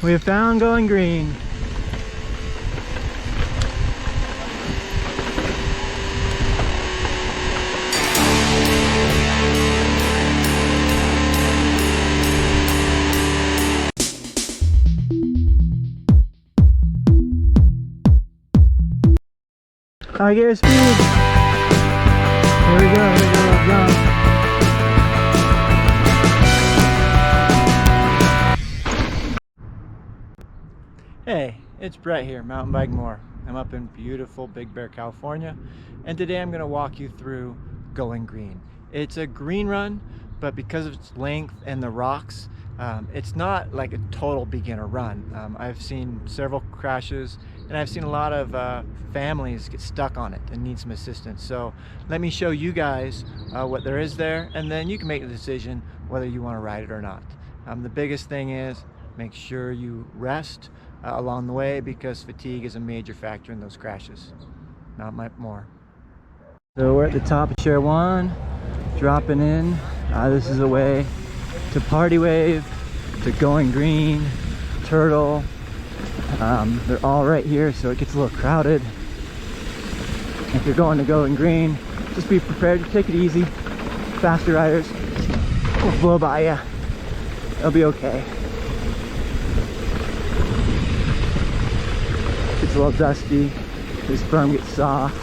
We have found Going Green. I get a speed. Here we go, jump. Hey, it's Brett here, MTBMOR. I'm up in beautiful Big Bear, California, and today I'm going to walk you through Going Green. It's a green run, but because of its length and the rocks, it's not like a total beginner run. I've seen several crashes, and I've seen a lot of families get stuck on it and need some assistance. So let me show you guys what there is there, and then you can make the decision whether you want to ride it or not. The biggest thing is make sure you rest along the way, because fatigue is a major factor in those crashes. MTBMOR. So we're at the top of Chair 1, dropping in. This is a way to Party Wave, to Going Green, Turtle. They're all right here, so it gets a little crowded. If you're going to Going Green, just be prepared to take it easy. Faster riders will blow by you. It'll be okay. It's a little dusty. This berm gets soft.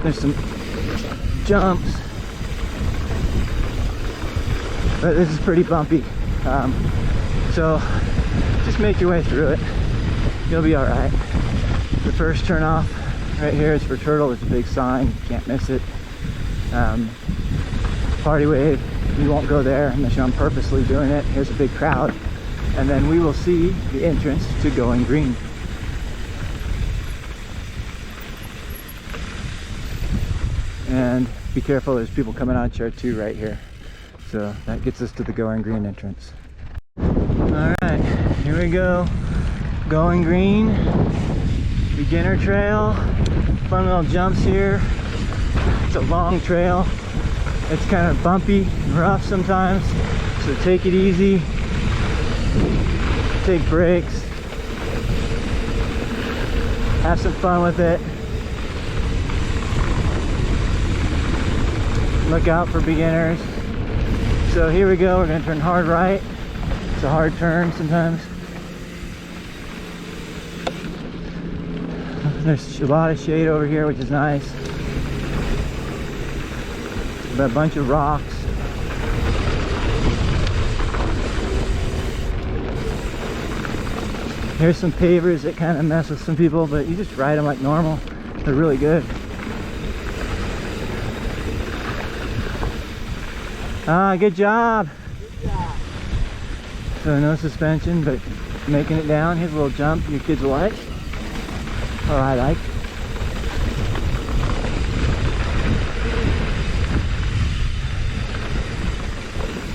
There's some jumps, but this is pretty bumpy. So just make your way through it. You'll be all right. The first turn off right here is for Turtle. There's a big sign, you can't miss it. Party Wave, you won't go there unless I'm purposely doing it. Here's a big crowd, and then we will see the entrance to Going Green. And be careful, there's people coming out of Chair 2 right here. So that gets us to the Going Green entrance. Alright, here we go. Going Green, beginner trail, fun little jumps here. It's a long trail. It's kind of bumpy and rough sometimes, so take it easy. Take breaks. Have some fun with it. Look out for beginners. So here we go, we're going to turn hard right. It's a hard turn sometimes. There's a lot of shade over here, which is nice. But a bunch of rocks. Here's some pavers that kind of mess with some people, but you just ride them like normal. They're really good. Ah, good job. Good job. So no suspension, but making it down. Here's a little jump your kids will like. Or I like.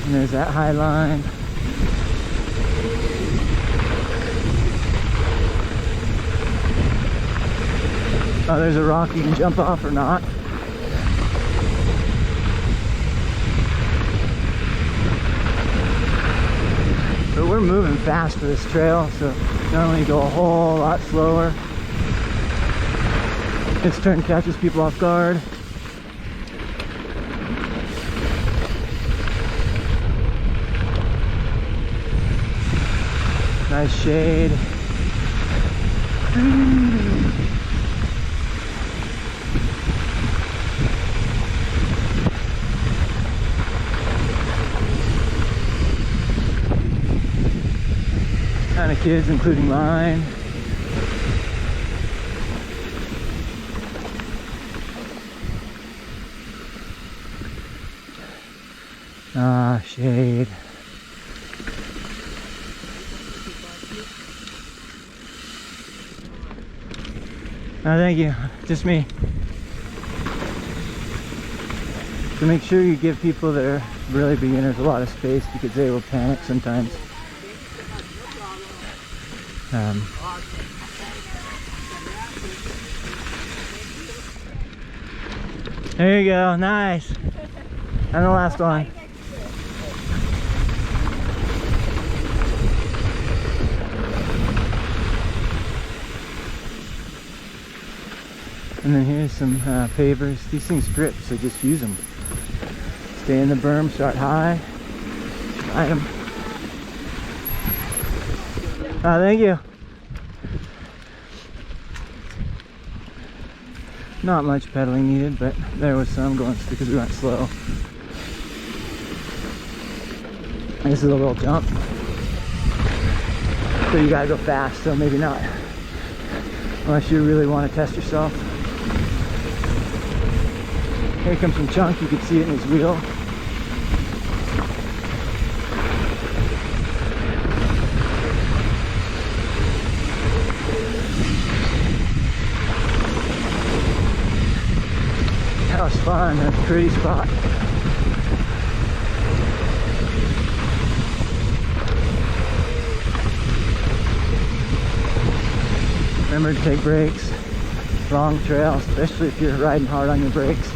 And there's that high line. Oh, there's a rock you can jump off or not. But we're moving fast for this trail, so normally go a whole lot slower. This turn catches people off guard. Nice shade. Kind of kids, including mine. Ah, shade. Oh, thank you. Just me. So make sure you give people that are really beginners a lot of space, because they will panic sometimes. There you go, nice. And the last one. And then here's some pavers. These things grip, so just use them. Stay in the berm, start high, ride them. Thank you. Not much pedaling needed, but there was some going because we went slow. This is a little jump, so you gotta go fast, so maybe not, unless you really want to test yourself. Here comes some chunk, you can see it in his wheel. That was fun, that's a pretty spot. Remember to take breaks. Long trail, especially if you're riding hard on your brakes.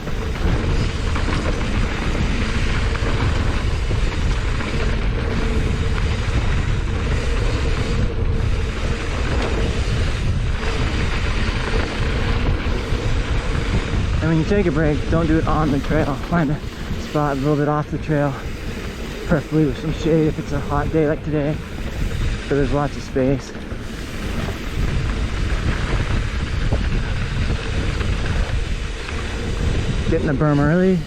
And when you take a break, don't do it on the trail. Find a spot a little bit off the trail, preferably with some shade if it's a hot day like today, so there's lots of space. Get in the berm early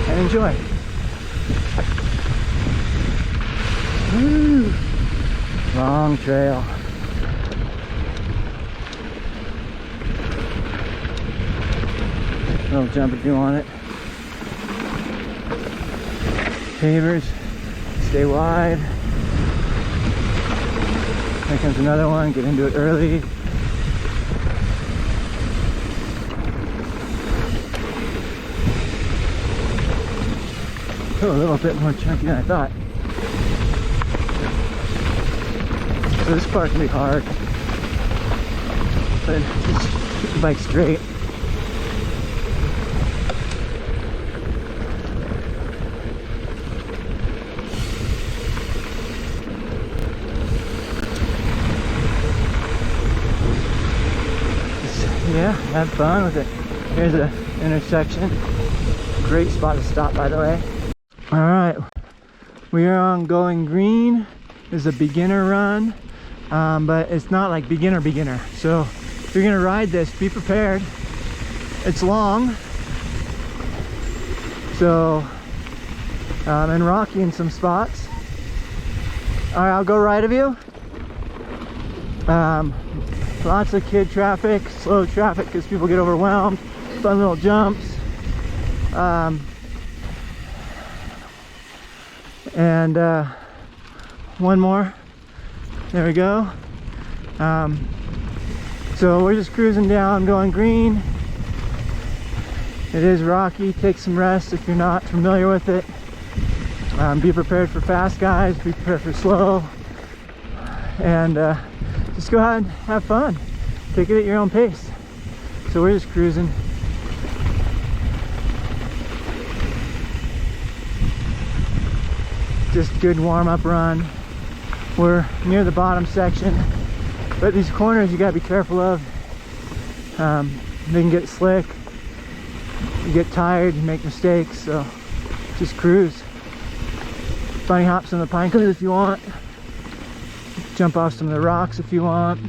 and enjoy. Woo! Long trail. Little jump if you want it. Pavers, stay wide. Here comes another one, get into it early. Oh, a little bit more chunky than I thought. So this part can be hard, but just keep the bike straight. Yeah, have fun with it. Here's an intersection. Great spot to stop, by the way. All right, we are on Going Green. This is a beginner run, but it's not like beginner. So if you're gonna ride this, be prepared. It's long, so and rocky in some spots. All right, I'll go right of you. Lots of kid traffic, slow traffic because people get overwhelmed. Fun little jumps. And one more. There we go. So we're just cruising down, Going Green. It is rocky. Take some rest if you're not familiar with it. Be prepared for fast guys. Be prepared for slow. And just go ahead and have fun. Take it at your own pace. So we're just cruising. Just good warm-up run. We're near the bottom section, but these corners you gotta be careful of. They can get slick. You get tired, you make mistakes, so just cruise. Bunny hops in the pine cones if you want. Jump off some of the rocks if you want.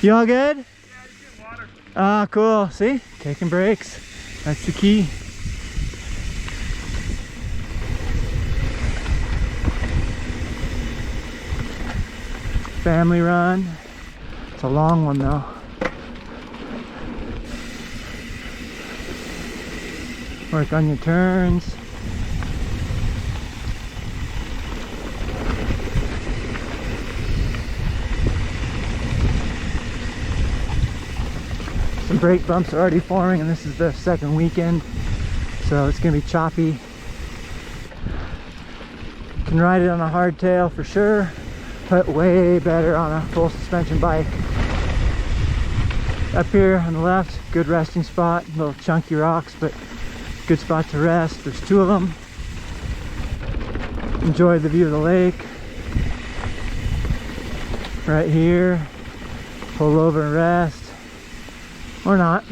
You all good? Yeah, just get water. Ah, cool. See? Taking breaks. That's the key. Family run. It's a long one though. Work on your turns. Some brake bumps are already forming, and this is the second weekend, so it's gonna be choppy. You can ride it on a hardtail for sure, but way better on a full suspension bike. Up here on the left, good resting spot, little chunky rocks, but good spot to rest. There's two of them. enjoy the view of the lake. Right here, pull over and rest, or not.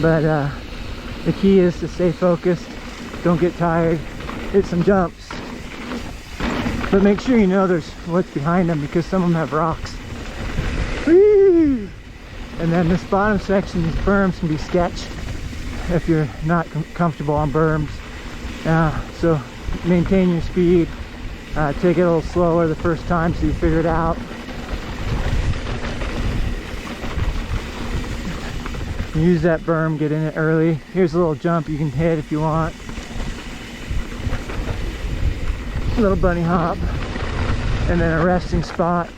But the key is to stay focused, don't get tired, hit some jumps. But make sure you know there's what's behind them, because some of them have rocks. Whee! And then this bottom section, these berms can be sketch if you're not comfortable on berms. So maintain your speed. Take it a little slower the first time so you figure it out. Use that berm, get in it early. Here's a little jump you can hit if you want. A little bunny hop. And then a resting spot.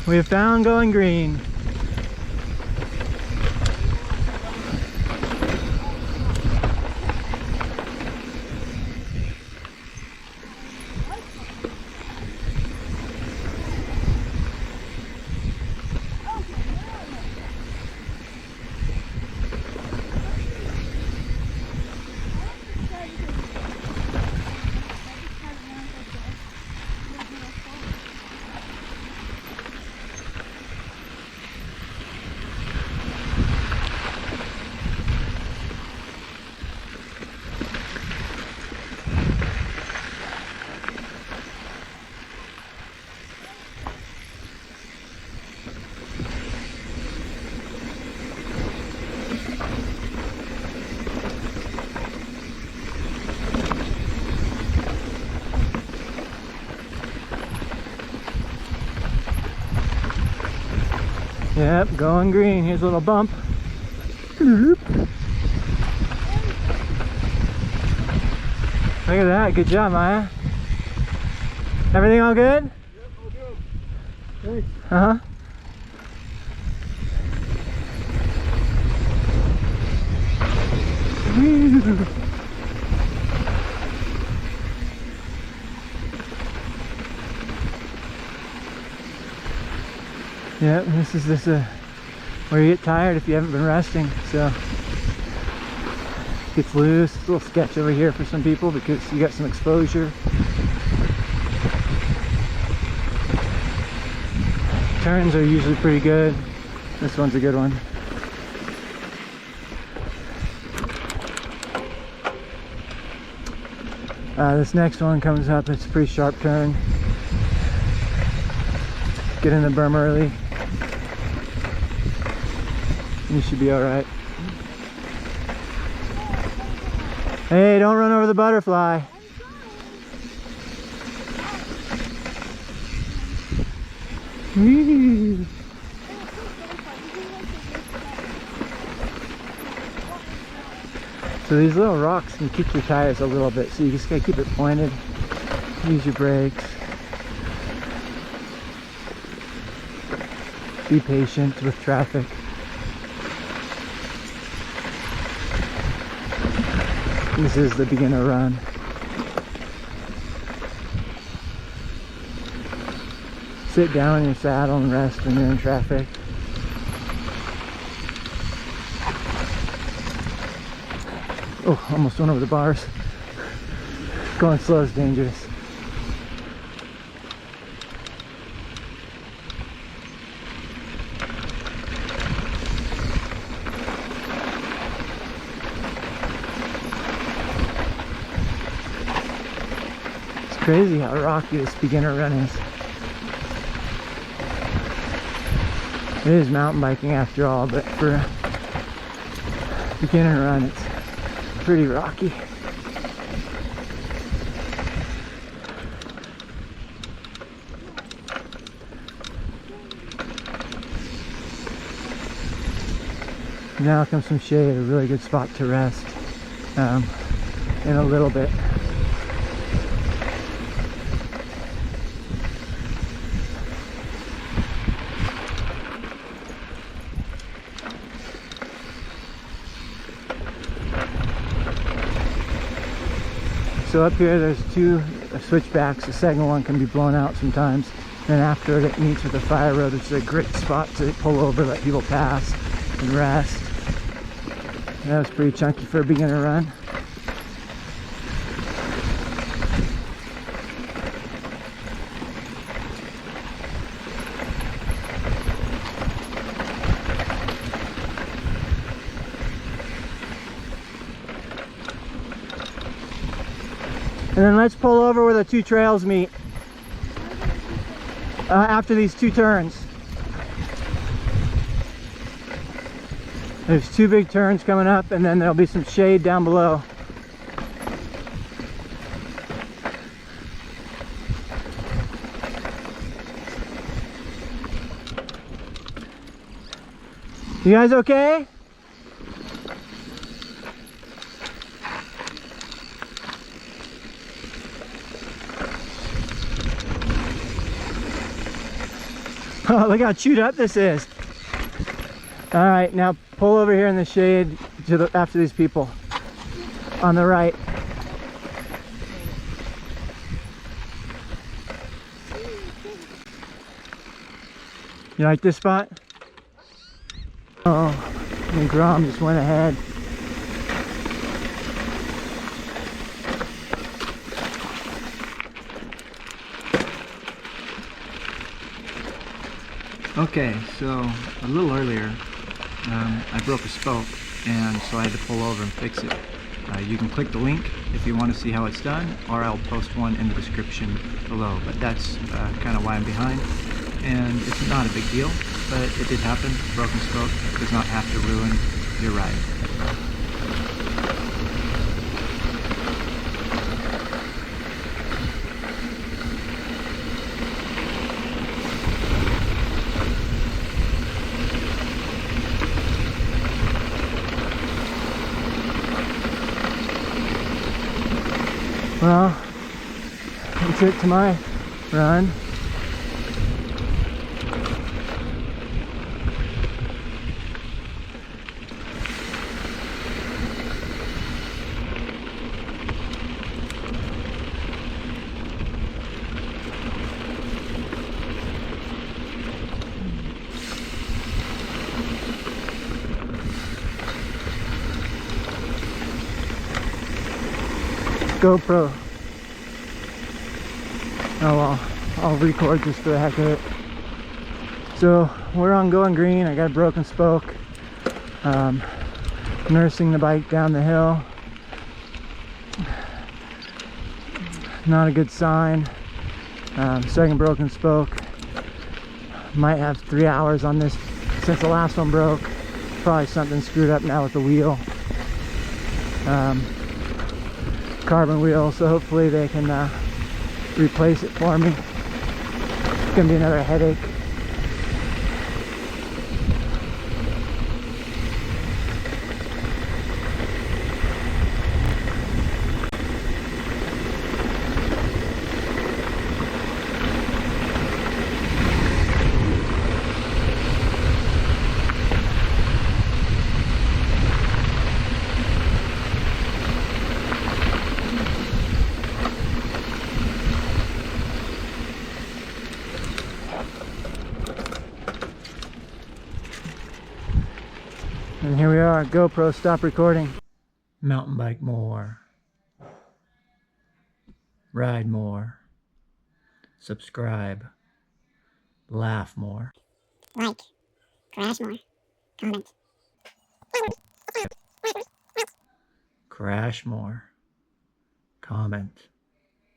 We have found Going Green. Yep, Going Green. Here's a little bump. Look at that. Good job, Maya. Everything all good? Yep, all good. Thanks. Uh-huh. Yeah, this is where you get tired if you haven't been resting. So gets loose. It's a little sketch over here for some people because you got some exposure. Turns are usually pretty good. This one's a good one. This next one comes up. It's a pretty sharp turn. Get in the berm early. You should be all right. Hey, don't run over the butterfly. Whee! So these little rocks can kick your tires a little bit, so you just gotta keep it pointed. Use your brakes. Be patient with traffic. This is the beginner run. Sit down in your saddle and rest when you're in traffic. Oh, almost went over the bars. Going slow is dangerous. It's crazy how rocky this beginner run is. It is mountain biking after all, but for a beginner run, it's pretty rocky. Now comes some shade, a really good spot to rest in a little bit. So up here there's two switchbacks. The second one can be blown out sometimes. Then after it meets with the fire road, which is a great spot to pull over, let people pass and rest. That was pretty chunky for a beginner run. And then let's pull over where the two trails meet after these two turns. There's two big turns coming up, and then there'll be some shade down below. You guys okay? Oh, look how chewed up this is. All right, now pull over here in the shade to the, after these people on the right. You like this spot? Oh, and Grom just went ahead. Okay, so a little earlier I broke a spoke, and so I had to pull over and fix it. You can click the link if you want to see how it's done, or I'll post one in the description below. But that's kind of why I'm behind, and it's not a big deal, but it did happen. Broken spoke does not have to ruin your ride. Well, that's it to my run. GoPro. Oh well, I'll record just for the heck of it. So we're on Going Green. I got a broken spoke. Nursing the bike down the hill. Not a good sign. Second broken spoke. Might have 3 hours on this since the last one broke. Probably something screwed up now with the wheel. Carbon wheel, so hopefully they can replace it for me. It's gonna be another headache. And here we are, GoPro, stop recording. Mountain bike more. Ride more. Subscribe. Laugh more. Like. Crash more. Comment. Crash more. Comment.